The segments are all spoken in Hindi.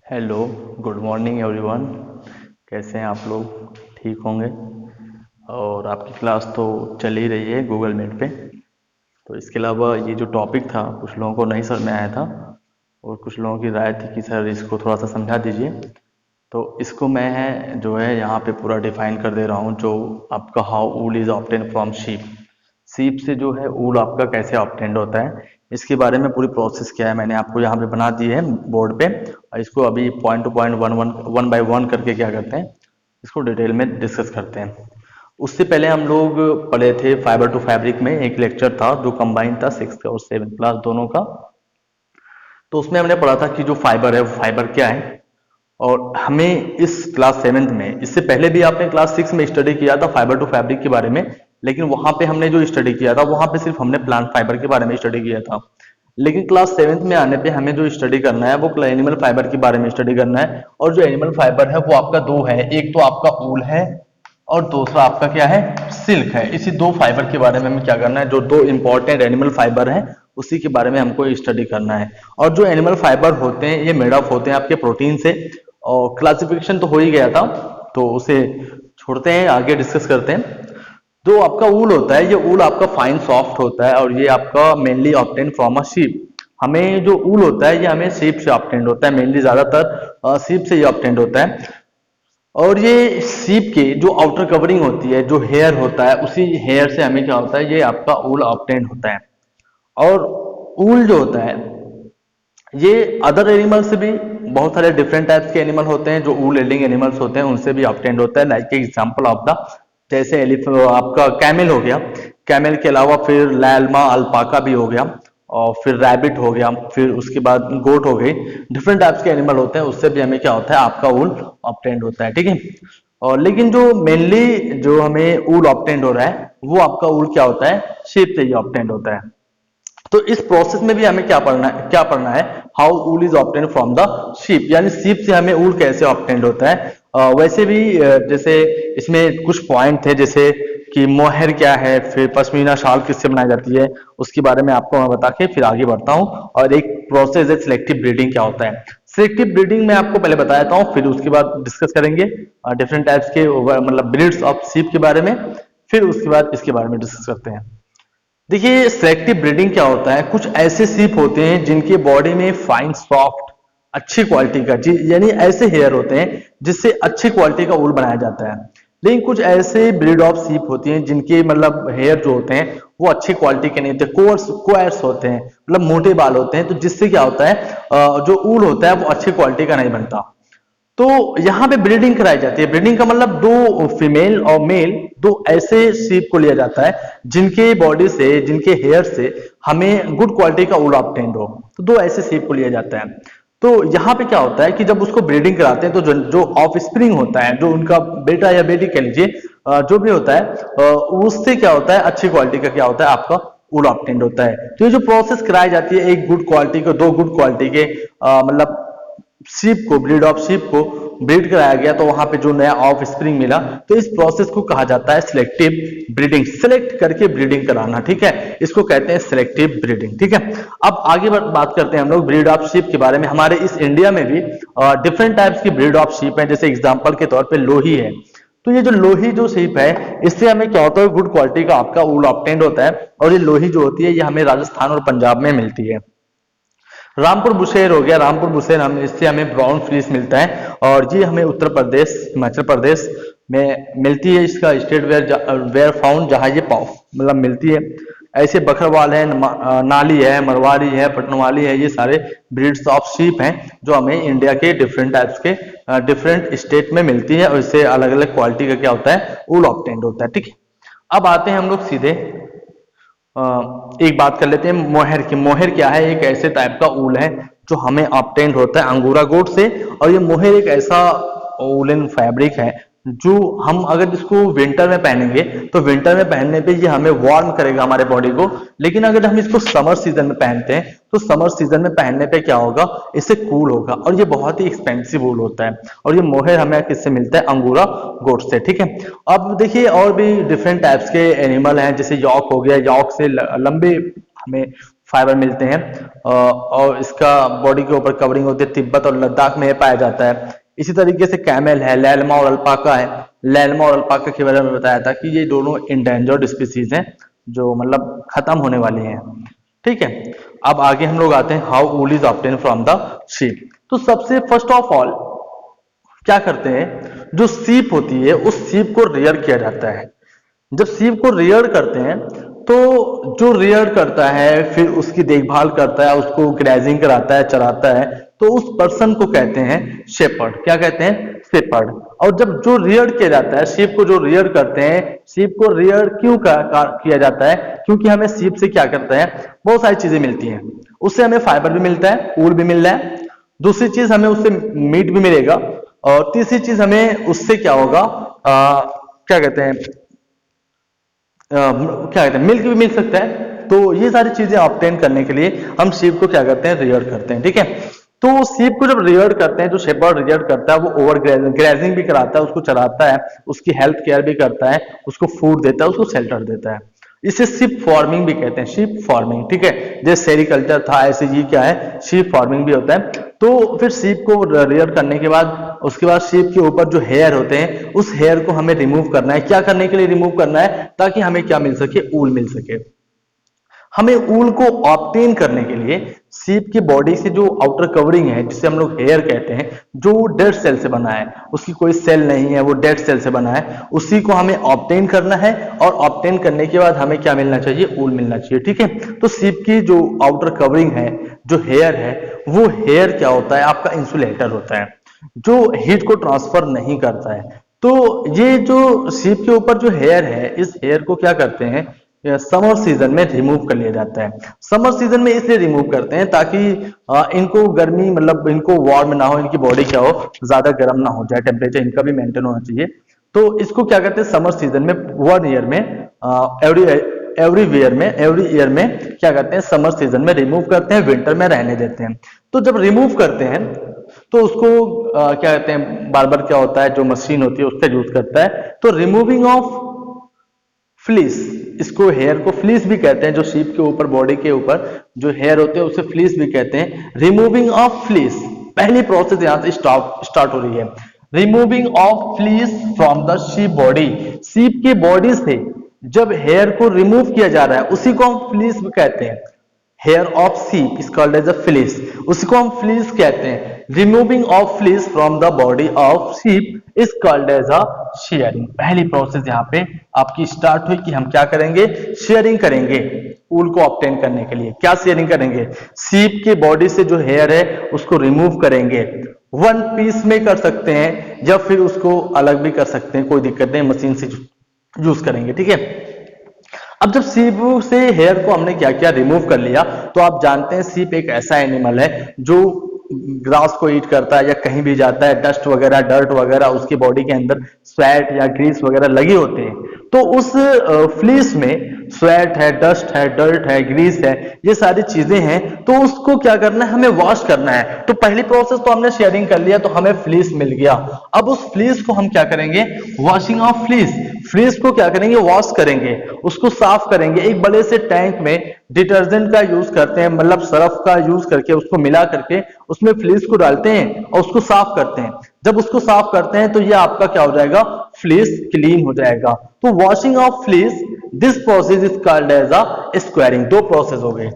Hello, good morning everyone. कैसे हैं आप लोग? ठीक होंगे। और आपकी क्लास तो चल ही रही है गूगल मीट पे। तो इसके अलावा ये जो टॉपिक था कुछ लोगों को नहीं समझ में आया था और कुछ लोगों की राय थी कि सर इसको थोड़ा सा समझा दीजिए। तो इसको मैं जो है यहाँ पे पूरा डिफाइन कर दे रहा हूँ। जो आपका how wool is obtain from sheep, सीप से जो है ऊल आपका कैसे ऑब्टेंड होता है, इसके बारे में पूरी प्रोसेस क्या है मैंने आपको यहाँ पे बना दी है बोर्ड पे। और इसको अभी point two point one by one करके क्या करते हैं, इसको डिटेल में डिस्कस करते हैं। उससे पहले हम लोग पढ़े थे फाइबर टू फैब्रिक में, एक लेक्चर था जो कंबाइन था सिक्स और सेवन क्लास दोनों का। तो उसमें हमने पढ़ा था कि जो फाइबर है वो फाइबर क्या है। और हमें इस क्लास सेवेंथ में, इससे पहले भी आपने क्लास सिक्स में स्टडी किया था फाइबर टू फैब्रिक के बारे में, लेकिन वहां पे हमने जो स्टडी किया था वहां पे सिर्फ हमने प्लांट फाइबर के बारे में स्टडी किया था। लेकिन क्लास सेवेंथ में आने पे हमें जो स्टडी करना है वो एनिमल फाइबर के बारे में स्टडी करना है। और जो एनिमल फाइबर है वो आपका दो है, एक तो आपका ऊल है और दूसरा आपका क्या है, सिल्क है। इसी दो फाइबर के बारे में हमें क्या करना है, जो दो इंपॉर्टेंट एनिमल फाइबर है उसी के बारे में हमको स्टडी करना है। और जो एनिमल फाइबर होते हैं ये मेड अप होते हैं आपके प्रोटीन से। और क्लासिफिकेशन तो हो ही गया था, तो उसे छोड़ते हैं, आगे डिस्कस करते हैं। जो आपका ऊल होता है ये ऊल आपका फाइन सॉफ्ट होता है और ये आपका mainly obtain from a sheep. हमें जो ऊल होता है ये हमें शीप से ऑब्टेंड होता है, मेनली ज्यादातर शीप से ये ऑब्टेंड होता है। और ये शीप के जो आउटर कवरिंग होती है, जो हेयर होता है, उसी हेयर से हमें क्या होता है, ये आपका ऊल ऑब्टेंड होता है। और ऊल जो होता है ये अदर एनिमल से भी, बहुत सारे डिफरेंट टाइप्स के एनिमल होते हैं जो ऊल एल्डिंग एनिमल्स होते हैं उनसे भी ऑब्टेंड होता है। लाइक एग्जांपल ऑफ द, जैसे आपका कैमल हो गया, कैमल के अलावा फिर लैल्मा अल्पाका भी हो गया, और फिर रैबिट हो गया, फिर उसके बाद गोट हो गई। डिफरेंट टाइप्स के एनिमल होते हैं, उससे भी हमें क्या होता है, आपका ऊल ऑब्टेंड होता है। ठीक है। और लेकिन जो मेनली जो हमें ऊल ऑब्टेंड हो रहा है वो आपका ऊल क्या होता है, शेप से ही ऑब्टेंड होता है। तो इस प्रोसेस में भी हमें क्या पढ़ना है, how wool is obtain from the sheep, यानी शीप से हमें ऊल कैसे ऑब्टेंड होता है। वैसे भी जैसे इसमें कुछ पॉइंट थे, जैसे कि मोहर क्या है, फिर पश्मीना शाल किससे बनाई जाती है, उसके बारे में आपको मैं बता के फिर आगे बढ़ता हूँ। और एक प्रोसेस है सिलेक्टिव ब्रीडिंग क्या होता है। सिलेक्टिव ब्रीडिंग में आपको पहले बता देता हूँ, फिर उसके बाद डिस्कस करेंगे डिफरेंट टाइप्स के मतलब ब्रीड्स ऑफ शीप के बारे में। फिर उसके बाद इसके बारे में डिस्कस करते हैं। देखिए सेलेक्टिव ब्रीडिंग क्या होता है, कुछ ऐसे सीप होते हैं जिनके बॉडी में फाइन सॉफ्ट अच्छी क्वालिटी का यानी ऐसे हेयर होते हैं जिससे अच्छी क्वालिटी का ऊल बनाया जाता है। लेकिन कुछ ऐसे ब्रीड ऑफ सीप होती हैं जिनके मतलब हेयर जो होते हैं वो अच्छी क्वालिटी के नहीं होते, कोर्स होते हैं, मतलब मोटे बाल होते हैं, तो जिससे क्या होता है जो ऊल होता है वो अच्छी क्वालिटी का नहीं बनता। तो यहाँ पे ब्रीडिंग कराई जाती है। ब्रीडिंग का मतलब दो फीमेल और मेल, दो ऐसे शीप को लिया जाता है जिनके बॉडी से, जिनके हेयर से हमें गुड क्वालिटी का ऊल ऑब्टेंड हो। तो दो ऐसे शीप को लिया जाता है। तो यहाँ पे क्या होता है कि जब उसको ब्रीडिंग कराते हैं तो जो ऑफ स्प्रिंग होता है, जो उनका बेटा या बेटी कह लीजिए, जो भी होता है, उससे क्या होता है, अच्छी क्वालिटी का क्या होता है, आपका ऊल ऑब्टेंड होता है। तो ये जो प्रोसेस कराई जाती है, एक गुड क्वालिटी को दो गुड क्वालिटी के मतलब शीप को, ब्रीड ऑफ शीप को ब्रीड कराया गया, तो वहां पे जो नया ऑफ स्प्रिंग मिला, तो इस प्रोसेस को कहा जाता है सिलेक्टिव ब्रीडिंग। सिलेक्ट करके ब्रीडिंग कराना, ठीक है, इसको कहते हैं सिलेक्टिव ब्रीडिंग। ठीक है। अब आगे बात करते हैं हम लोग ब्रीड ऑफ शीप के बारे में। हमारे इस इंडिया में भी डिफरेंट टाइप्स की ब्रीड ऑफ शीप है। जैसे एग्जाम्पल के तौर पर लोही है। तो ये जो लोही जो शीप है, इससे हमें क्या होता है, गुड क्वालिटी का आपका ऊल ऑब्टेंड होता है। और ये लोही जो होती है ये हमें राजस्थान और पंजाब में मिलती है। रामपुर बुशेर हो गया, रामपुर बुशेर हम, इससे हमें ब्राउन फ्लीस मिलता है और ये हमें उत्तर प्रदेश, हिमाचल प्रदेश में मिलती है। इसका स्टेट वेयर फाउंड, जहाँ ये पाओ मतलब मिलती है। ऐसे बकरवाल है, नाली है, मरवारी है, पटनवाली है, ये सारे ब्रीड्स ऑफ शीप हैं जो हमें इंडिया के डिफरेंट टाइप्स के डिफरेंट स्टेट में मिलती है और इससे अलग अलग क्वालिटी का क्या होता है, ऊल ऑब्टेंड होता है। ठीक है। अब आते हैं हम लोग सीधे एक बात कर लेते हैं मोहर की। मोहर क्या है, एक ऐसे टाइप का ऊल है जो हमें ऑब्टेंड होता है अंगूरा गोट से। और ये मोहर एक ऐसा वूलन फैब्रिक है जो हम अगर इसको विंटर में पहनेंगे तो विंटर में पहनने पे ये हमें वार्म करेगा हमारे बॉडी को। लेकिन अगर हम इसको समर सीजन में पहनते हैं तो समर सीजन में पहनने पे क्या होगा, इससे कूल होगा। और ये बहुत ही एक्सपेंसिव वूल होता है। और ये मोहर हमें किससे मिलता है, अंगूरा गोट से। ठीक है। अब देखिए और भी डिफरेंट टाइप्स के एनिमल हैं, जैसे यॉक हो गया, यॉक से लंबे हमें फाइबर मिलते हैं। और इसका बॉडी के ऊपर कवरिंग होती है, तिब्बत और लद्दाख में पाया जाता है। इसी तरीके से कैमल है, लैलमा और अल्पाका है। लैलमा और अल्पाका के बारे में बताया था कि ये दोनों इंडेंजर्ड स्पीसीज हैं, जो मतलब खत्म होने वाली हैं। ठीक है, अब आगे हम लोग आते हैं how wool is obtain from the sheep. तो सबसे फर्स्ट ऑफ ऑल क्या करते हैं, जो सीप होती है उस सीप को रेयर किया जाता है। जब सीप को रेयर करते हैं तो जो रेयर करता है फिर उसकी देखभाल करता है, उसको ग्रेजिंग कराता है, चराता है, तो उस पर्सन को कहते हैं शेपर्ड। क्या कहते हैं? शेपर्ड। और जब जो रेयर किया जाता है, सीप को जो रेयर करते हैं, सीप को रेयर क्यों किया जाता है? क्योंकि हमें सीप से क्या करता है, बहुत सारी चीजें मिलती हैं। उससे हमें फाइबर भी मिलता है, ऊल भी मिल रहा है, दूसरी चीज हमें उससे मीट भी मिलेगा, और तीसरी चीज हमें उससे क्या होगा, क्या कहते हैं, मिल्क भी मिल सकता है। तो ये सारी चीजें ऑब्टेन करने के लिए हम शीप को क्या करते हैं, रेयर करते हैं। ठीक है, तो शीप को जब रेयर करते हैं, जो शेपर्ड रेयर करता है, वो ओवर ग्रेजिंग भी कराता है, उसको चराता है, उसकी हेल्थ केयर भी करता है, उसको फूड देता है, उसको शेल्टर देता है। इसे शिप फार्मिंग भी कहते हैं, शिप फार्मिंग। ठीक है, जैसे सेरिकल्चर था, ऐसे ये क्या है, शिप फार्मिंग भी होता है। तो फिर शिप को रेयर करने के बाद उसके बाद शिप के ऊपर जो हेयर होते हैं, उस हेयर को हमें रिमूव करना है। क्या करने के लिए रिमूव करना है? ताकि हमें क्या मिल सके, ऊल मिल सके। हमें ऊल को ऑब्टेन करने के लिए सीप की बॉडी से जो आउटर कवरिंग है, जिसे हम लोग हेयर कहते हैं, जो डेड सेल से बना है, उसकी कोई सेल नहीं है, वो डेड सेल से बना है, उसी को हमें ऑब्टेन करना है। और ऑब्टेन करने के बाद हमें क्या मिलना चाहिए, ऊल मिलना चाहिए। ठीक है, तो सीप की जो आउटर कवरिंग है, जो हेयर है, वो हेयर क्या होता है, आपका इंसुलेटर होता है, जो हीट को ट्रांसफर नहीं करता है। तो ये जो सीप के ऊपर जो हेयर है, इस हेयर को क्या करते हैं, समर सीजन में रिमूव कर लिया जाता है। समर सीजन में इसलिए रिमूव करते हैं ताकि इनको गर्मी, मतलब इनको वार्म ना हो, इनकी बॉडी क्या हो, ज्यादा गर्म ना हो जाए, टेम्परेचर इनका भी मेंटेन होना चाहिए। तो इसको क्या करते हैं, समर सीजन में, 1 ईयर में, एवरी ईयर में क्या करते हैं, समर सीजन में रिमूव करते हैं, विंटर में रहने देते हैं। तो जब रिमूव करते हैं तो उसको क्या कहते हैं, बार बार क्या होता है, जो मशीन होती है उसका यूज करता है। तो रिमूविंग ऑफ फ्लीस, इसको हेयर को फ्लीस भी कहते हैं, जो शीप के ऊपर, बॉडी के ऊपर जो हेयर होते हैं उसे फ्लीस भी कहते हैं। रिमूविंग ऑफ फ्लीस, पहली प्रोसेस यहां से स्टार्ट हो रही है। Removing of fleece from the sheep body, sheep की बॉडी से जब हेयर को रिमूव किया जा रहा है, उसी को हम फ्लीस भी कहते हैं। Hair of sheep is called as a fleece, उसको हम फ्लीस कहते हैं। Removing of fleece from the body of sheep is called as a shearing. पहली प्रोसेस यहाँ पे आपकी स्टार्ट हुई कि हम क्या करेंगे, शेयरिंग करेंगे ऊल को ऑब्टेन करने के लिए। क्या शेयरिंग करेंगे, शीप के बॉडी से जो हेयर है उसको रिमूव करेंगे। वन पीस में कर सकते हैं या फिर उसको अलग भी कर सकते हैं, कोई दिक्कत नहीं, मशीन से यूज करेंगे। ठीक है, अब जब सीप से हेयर को हमने क्या किया, रिमूव कर लिया, तो आप जानते हैं सीप एक ऐसा एनिमल है जो ग्रास को ईट करता है या कहीं भी जाता है, डस्ट वगैरह, डर्ट वगैरह उसकी बॉडी के अंदर स्वेट या ग्रीस वगैरह लगे होते हैं। तो उस फ्लीस में स्वेट है, डस्ट है, डर्ट है, ग्रीस है, ये सारी चीजें हैं। तो उसको क्या करना है, हमें वॉश करना है। तो पहली प्रोसेस तो हमने शेयरिंग कर लिया, तो हमें फ्लीस मिल गया। अब उस फ्लीस को हम क्या करेंगे, वॉशिंग ऑफ फ्लीस, फ्लीस को क्या करेंगे, वॉश करेंगे, उसको साफ करेंगे। एक बड़े से टैंक में डिटर्जेंट का यूज करते हैं, मतलब सर्फ का यूज करके उसको मिला करके उसमें फ्लीस को डालते हैं और उसको साफ करते हैं। जब उसको साफ करते हैं तो ये आपका क्या हो जाएगा, फ्लीस क्लीन हो जाएगा। तो washing of fleece, this process is called as a scouring. दो प्रोसेस हो गए,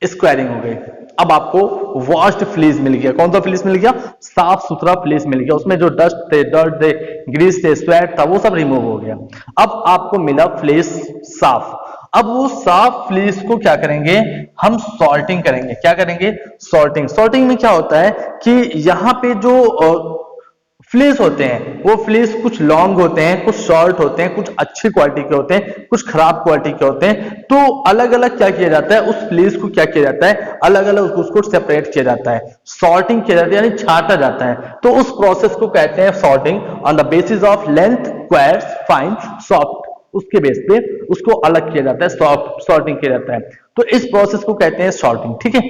स्क्वेयरिंग हो गई। अब आपको वॉश्ड फ्लीस मिल गया। कौन सा फ्लीस मिल गया, साफ सुथरा फ्लीस मिल गया, उसमें जो डस्ट थे, डर्ट थे, ग्रीस थे, स्वेट था, वो सब रिमूव हो गया। अब आपको मिला फ्लीस साफ। अब वो साफ फ्लीस को क्या करेंगे, हम सॉर्टिंग करेंगे। क्या करेंगे, सॉर्टिंग। सॉर्टिंग में क्या होता है कि यहाँ पे जो फ्लीस होते हैं, वो फ्लीस कुछ लॉन्ग होते हैं, कुछ शॉर्ट होते हैं, कुछ अच्छी क्वालिटी के होते हैं, कुछ खराब क्वालिटी के होते हैं। तो अलग अलग क्या किया जाता है, उस फ्लीस को क्या किया जाता है, अलग अलग उसको सेपरेट किया जाता है, सॉर्टिंग किया जाता है, यानी छाटा जाता है। तो उस प्रोसेस को कहते हैं sorting. On the basis of length, coarse, fine, soft, उसके बेस पे उसको अलग किया जाता है, सॉर्टिंग किया जाता है। तो इस प्रोसेस को कहते हैं सॉर्टिंग। ठीक है,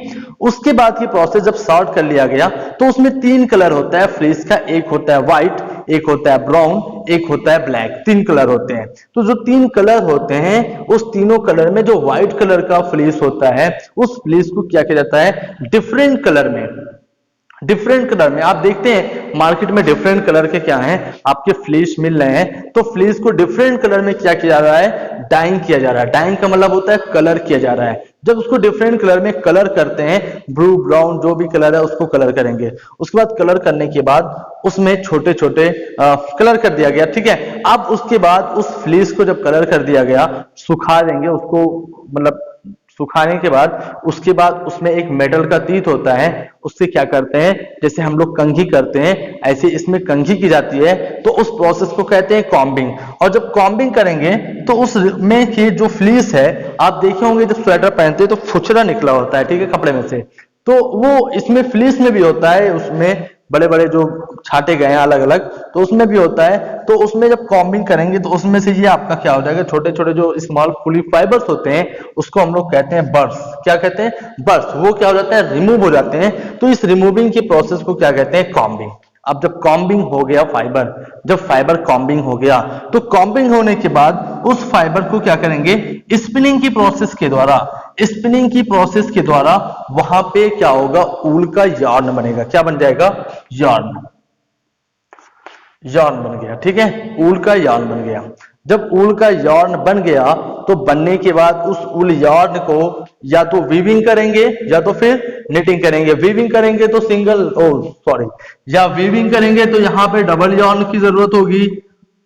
उसके बाद की प्रोसेस जब सॉर्ट कर लिया गया तो उसमें 3 कलर होता है फ्लीस का, एक होता है व्हाइट, एक होता है ब्राउन, एक होता है ब्लैक। 3 कलर होते हैं। तो जो 3 कलर होते हैं उस तीनों कलर में जो व्हाइट कलर का फ्लीस होता है उस फ्लीस को क्या किया जाता है, डिफरेंट कलर में, डिफरेंट कलर में आप देखते हैं मार्केट में डिफरेंट कलर के क्या हैं आपके फ्लीस मिल रहे हैं। तो फ्लीस को डिफरेंट कलर में क्या किया जा रहा है, डाइंग किया जा रहा है। डाइंग का मतलब होता है कलर किया जा रहा है। जब उसको डिफरेंट कलर में कलर करते हैं, ब्लू ब्राउन जो भी कलर है उसको कलर करेंगे। उसके बाद कलर करने के बाद उसमें छोटे छोटे कलर कर दिया गया, ठीक है। अब उसके बाद उस फ्लीस को जब कलर कर दिया गया, सुखा देंगे उसको, मतलब सुखाने के बाद उसके बाद उसमें एक मेटल का तीत होता है, उससे क्या करते हैं, जैसे हम लोग कंघी करते हैं ऐसे इसमें कंघी की जाती है। तो उस प्रोसेस को कहते हैं कॉम्बिंग। और जब कॉम्बिंग करेंगे तो उसमें की जो फ्लीस है, आप देखे होंगे जब स्वेटर पहनते हैं तो फुचरा निकला होता है, ठीक है, कपड़े में से। तो वो इसमें फ्लीस में भी होता है, उसमें बड़े बड़े जो छाटे गए हैं अलग अलग, तो उसमें भी होता है। तो उसमें जब कॉम्बिंग करेंगे तो उसमें से ये आपका क्या हो जाएगा, छोटे छोटे जो स्मॉल पुली फाइबर्स होते हैं उसको हम लोग कहते हैं बर्स। क्या कहते हैं, बर्स। वो क्या हो जाता है, रिमूव हो जाते हैं। तो इस रिमूविंग के प्रोसेस को क्या कहते हैं, कॉम्बिंग। अब जब कॉम्बिंग हो गया फाइबर, जब फाइबर कॉम्बिंग हो गया तो कॉम्बिंग होने के बाद उस फाइबर को क्या करेंगे, स्पिनिंग की प्रोसेस के द्वारा, स्पिनिंग की प्रोसेस के द्वारा वहां पे क्या होगा, ऊल का यार्न बनेगा। क्या बन जाएगा, यार्न। यार्न बन गया, ठीक है, ऊल का यार्न बन गया। जब ऊल का यार्न बन गया तो बनने के बाद उस ऊल यार्न को या तो वीविंग करेंगे या तो फिर निटिंग करेंगे। वीविंग करेंगे तो या वीविंग करेंगे तो यहाँ पे डबल यार्न की जरूरत होगी।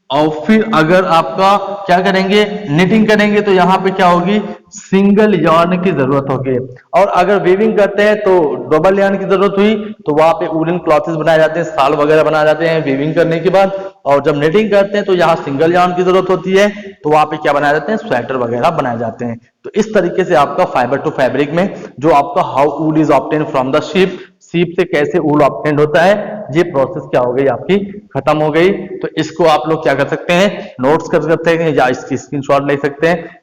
और फिर अगर आपका क्या करेंगे, निटिंग करेंगे तो यहाँ पे क्या होगी, सिंगल यार्न की जरूरत होगी। और अगर वीविंग करते हैं तो डबल यार्न की जरूरत हुई, तो वहां पे वुलन क्लॉथेस बनाए जाते हैं, शाल वगैरह बनाए जाते हैं वीविंग करने के बाद। और जब निटिंग करते हैं तो यहाँ सिंगल यार्न की जरूरत होती है, तो वहां पे क्या बनाए जाते हैं, स्वेटर वगैरह बनाए जाते हैं। तो इस तरीके से आपका फाइबर टू फैब्रिक में जो आपका how wool is obtain from the sheep, सीप से कैसे ऊल ऑब्टेन होता है, ये प्रोसेस क्या हो गई आपकी, खत्म हो गई। तो इसको आप लोग क्या कर सकते हैं, नोट्स कर सकते हैं या इसकी स्क्रीनशॉट ले सकते हैं।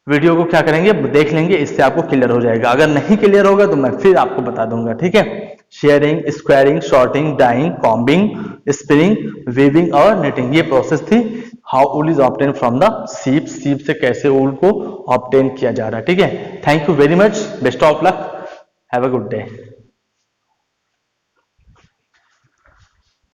वीडियो को क्या करेंगे, देख लेंगे, इससे आपको क्लियर हो जाएगा। अगर नहीं क्लियर होगा तो मैं फिर आपको बता दूंगा, ठीक है। Shearing, scouring, sorting, dyeing, combing, spinning, weaving और नेटिंग, ये प्रोसेस थी how wool is obtain from the sheep, sheep से कैसे वूल को ऑब्टेन किया जा रहा है, ठीक है। Thank you very much, best of luck, have a good day.